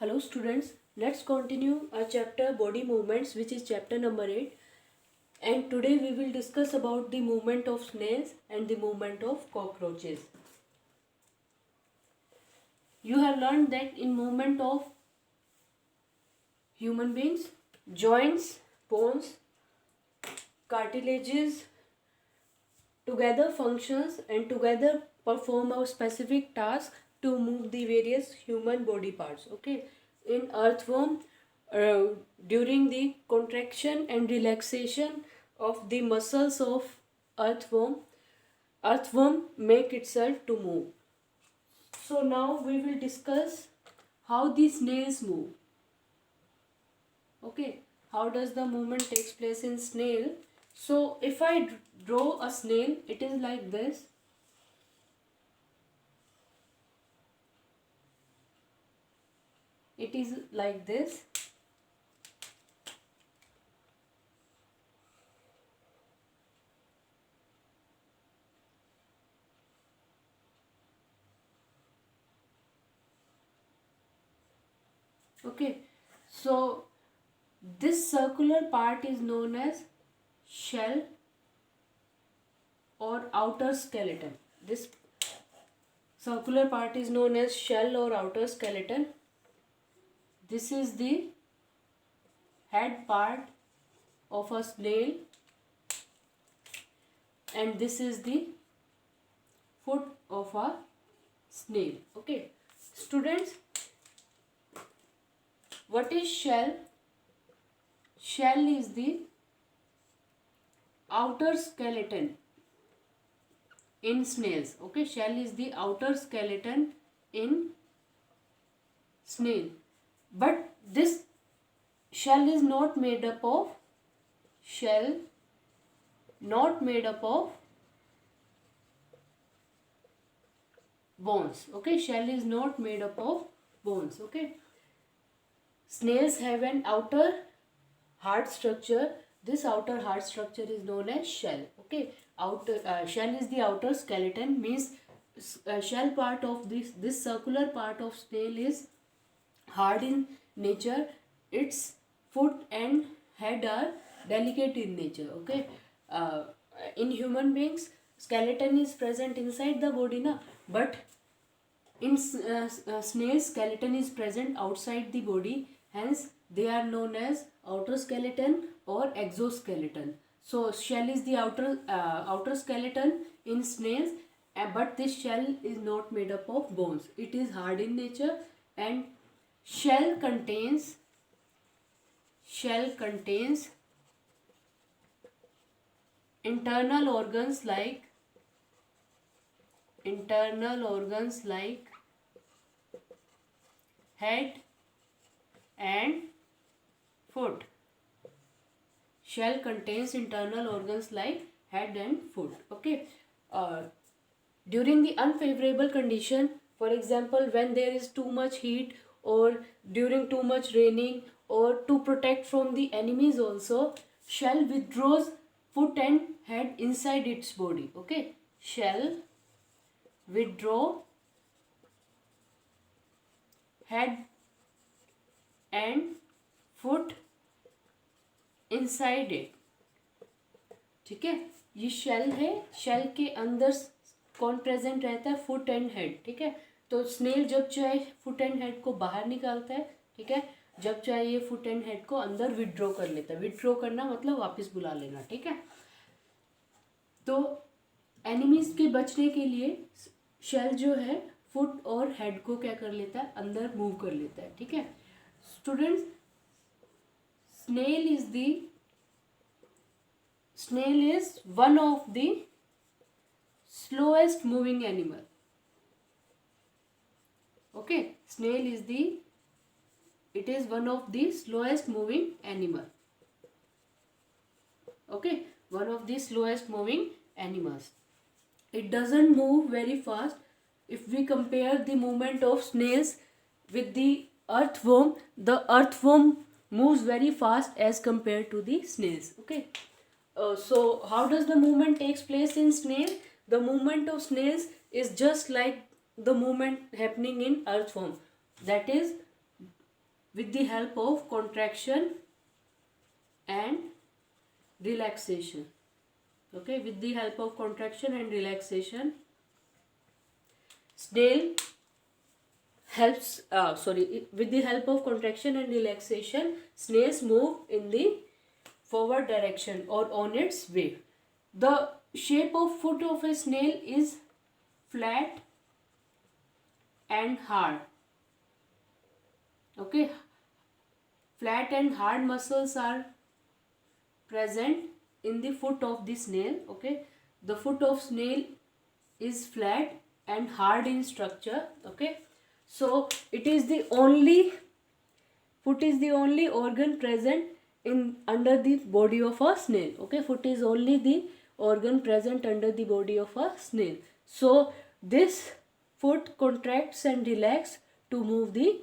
Hello students, let's continue our chapter body movements, which is chapter number 8, and today we will discuss about the movement of snails and the movement of cockroaches. You have learned that in movement of human beings, joints, bones, cartilages together functions and together perform a specific task to move the various human body parts. Okay, in earthworm, uh, during the contraction and relaxation of the muscles of earthworm, earthworm make itself to move. So now we will discuss how the snails move. Okay, how does the movement takes place in snail? So if I draw a snail, it is like this. It is like this. Okay, so this circular part is known as shell or outer skeleton. This circular part is known as shell or outer skeleton. This is the head part of a snail, and this is the foot of a snail. Okay, students, what is shell? Shell is the outer skeleton in snails. Okay, shell is the outer skeleton in snail, but this shell is not made up of bones. Okay, shell is not made up of bones. Okay, snails have an outer hard structure. This outer hard structure is known as shell. Okay, shell is the outer skeleton, means shell part of this circular part of snail is hard in nature. Its foot and head are delicate in nature. Okay, uh, in human beings, skeleton is present inside the body, na, but in snail, skeleton is present outside the body, hence they are known as outer skeleton or exoskeleton. So shell is the outer skeleton in snails, but this shell is not made up of bones. It is hard in nature, and shell contains internal organs like head and foot. Shell contains internal organs like head and foot. Okay, during the unfavorable condition, for example when there is too much heat or during too much raining, or to protect from the enemies also, shell withdraws foot and head inside its body. Okay, shell withdraw head and foot inside it. ठीक है, ये shell है, shell के अंदर कौन present रहता है? Foot and head. ठीक है, तो स्नेल जब चाहे फुट एंड हेड को बाहर निकालता है. ठीक है, जब चाहे ये फुट एंड हेड को अंदर विड्रॉ कर लेता है. विड्रॉ करना मतलब वापस बुला लेना. ठीक है, तो एनिमीज के बचने के लिए शेल जो है फुट और हेड को क्या कर लेता है? अंदर मूव कर लेता है. ठीक है students, snail is one of the slowest moving animal. Okay, snail is one of the slowest moving animal. Okay, one of the slowest moving animals. It doesn't move very fast. If we compare the movement of snails with the earthworm moves very fast as compared to the snails. Okay, so how does the movement takes place in snail? The movement of snails is just like the movement happening in earthworm. That is, with the help of contraction and relaxation. Okay, with the help of contraction and relaxation, snail with the help of contraction and relaxation, snails move in the forward direction or on its way. The shape of foot of a snail is flat and hard. Okay, flat and hard muscles are present in the foot of the snail. Okay, the foot of snail is flat and hard in structure. Okay, so it is the only foot is the only organ present in under the body of a snail. Okay, foot is only the organ present under the body of a snail. So this foot contracts and relax to move the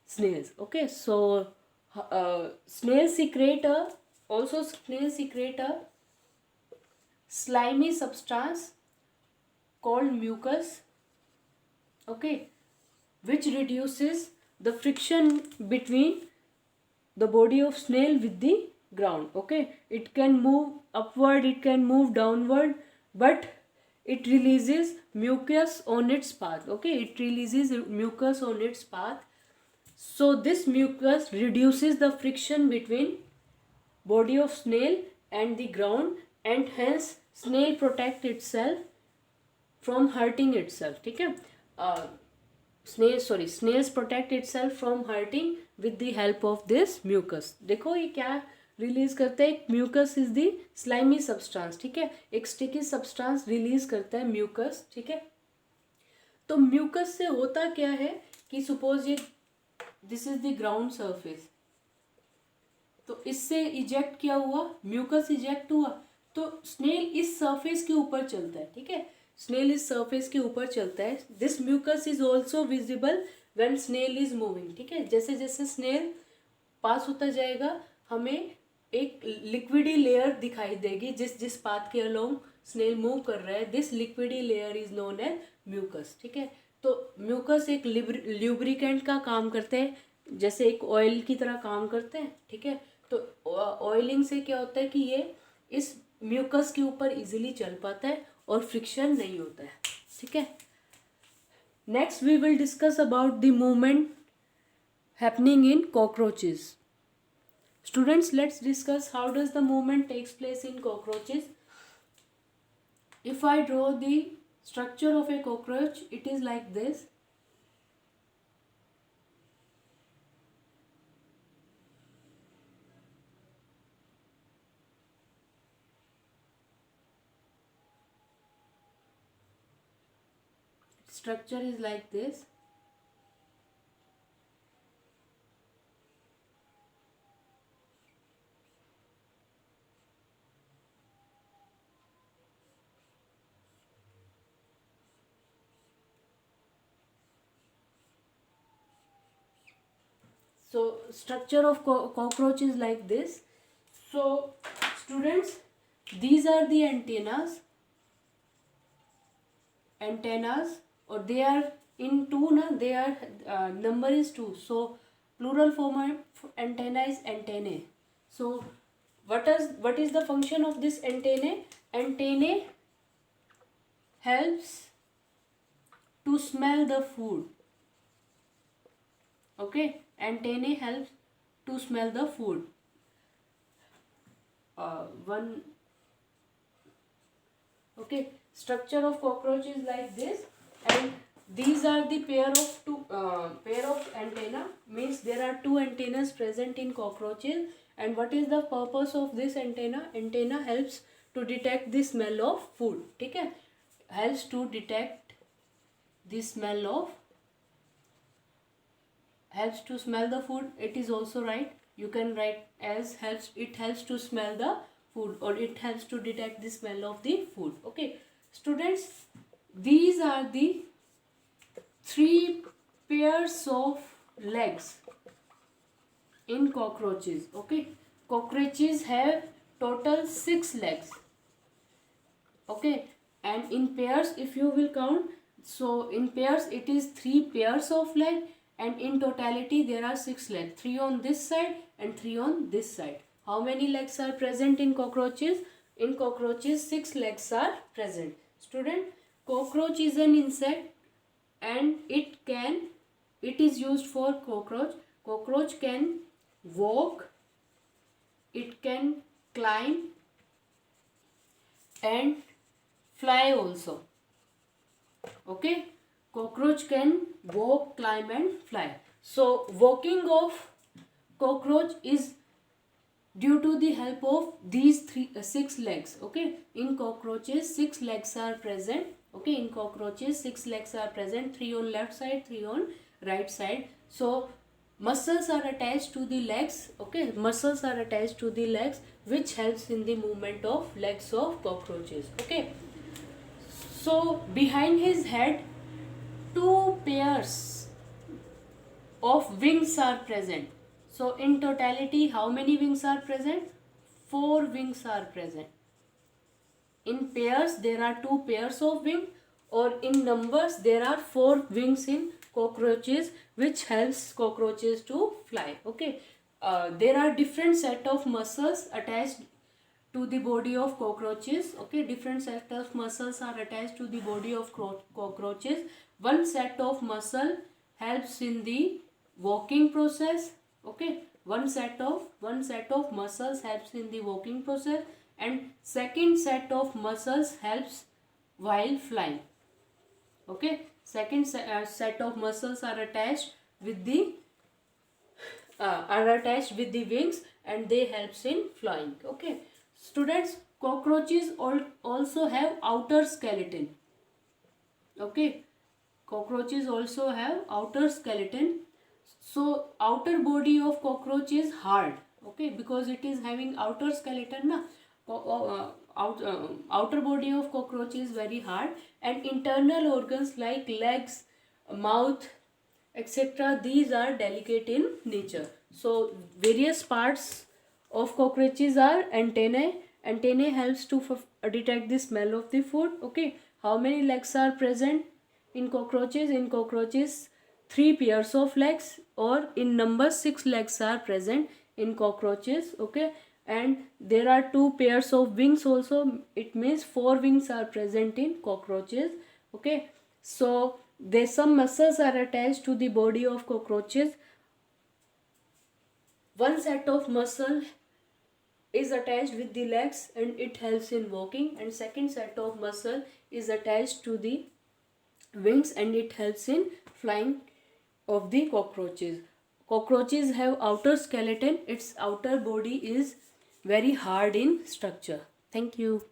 snails. Okay, so snails secrete a slimy substance called mucus. Okay, which reduces the friction between the body of snail with the ground. Okay, it can move upward, it can move downward, but it releases mucus on its path. Okay, it releases mucus on its path. So this mucus reduces the friction between body of snail and the ground, and hence snail protect itself from hurting itself. ठीक है, snails protect itself from hurting with the help of this mucus. देखो ये क्या release करता है, mucus is the slimy substance. ठीक है, एक स्टिकी सब्सटेंस रिलीज करता है म्यूकस. ठीक है, तो म्यूकस से होता क्या है कि सपोज ये this is the ground surface, तो इससे इजेक्ट क्या हुआ, म्यूकस इजेक्ट हुआ, तो स्नेल इस सरफेस के ऊपर चलता है. ठीक है, स्नेल इस सरफेस के ऊपर चलता है. This mucus is also visible when snail is moving. ठीक है, जैसे जैसे स्नेल पास होता जाएगा हमें एक लिक्विडी लेयर दिखाई देगी जिस जिस पाथ के अलोंग स्नेल मूव कर रहा है. This liquidy layer is known as mucus. ठीक है, तो म्यूकस एक ल्यूब्रिकेंट का काम करते हैं, जैसे एक ऑयल की तरह काम करते हैं. ठीक है, तो ऑयलिंग से क्या होता है कि ये इस म्यूकस के ऊपर इजीली चल पाता है और फ्रिक्शन नहीं होता है. ठीक है, next we will discuss about the movement happening in cockroaches. Students, let's discuss how does the movement takes place in cockroaches. If I draw the structure of a cockroach, it is like this. Structure is like this. So structure of cockroach is like this. So students, these are the antennas, or they are in two na, they are number is 2, so plural form of antenna is antennae. So what is the function of this antennae? Antennae helps to smell the food. Okay, antennae helps to smell the food. Okay, structure of cockroach is like this, and these are the pair of antenna, means there are two antennas present in cockroaches. And what is the purpose of this antenna? Antenna helps to detect the smell of food. ठीक है, helps to detect the smell of, helps to smell the food. It is also right, you can write as helps, it helps to smell the food, or it helps to detect the smell of the food. Okay students, these are the 3 pairs of legs in cockroaches. Okay, cockroaches have total 6 legs. Okay, and in pairs if you will count, so in pairs it is 3 pairs of leg, and in totality there are 6 legs, 3 on this side and 3 on this side. How many legs are present in cockroaches? In cockroaches 6 legs are present. Student, cockroach is an insect and it is used for cockroach can walk, it can climb and fly also. Okay, cockroach can walk, climb and fly. So walking of cockroach is due to the help of these 6 legs. Okay, in cockroaches 6 legs are present. Okay, in cockroaches 6 legs are present, 3 on left side, 3 on right side. So muscles are attached to the legs. Okay, muscles are attached to the legs, which helps in the movement of legs of cockroaches. Okay, so behind his head 2 pairs of wings are present. So in totality, how many wings are present? 4 wings are present. In pairs, there are 2 pairs of wings, or in numbers, there are 4 wings in cockroaches, which helps cockroaches to fly. Okay, there are different set of muscles attached to the body of cockroaches. Okay, different set of muscles are attached to the body of cockroaches. One set of muscle helps in the walking process. Okay, one set of muscles helps in the walking process, and second set of muscles helps while flying. Okay, second set of muscles are attached with the wings, and they helps in flying. Okay, students, cockroaches also have outer skeleton. Okay, cockroaches also have outer skeleton. So outer body of cockroach is hard. Okay, because it is having outer skeleton na. Outer body of cockroach is very hard, and internal organs like legs, mouth, etc., these are delicate in nature. So various parts of cockroaches are antennae. Antennae helps to detect the smell of the food. Okay, how many legs are present in cockroaches? In cockroaches 3 pairs of legs, or in number 6 legs are present in cockroaches. Okay, and there are 2 pairs of wings also. It means 4 wings are present in cockroaches. Okay, so there some muscles are attached to the body of cockroaches. One set of muscle is attached with the legs and it helps in walking, and second set of muscle is attached to the wings and it helps in flying of the cockroaches. Cockroaches have outer skeleton. Its outer body is very hard in structure. Thank you.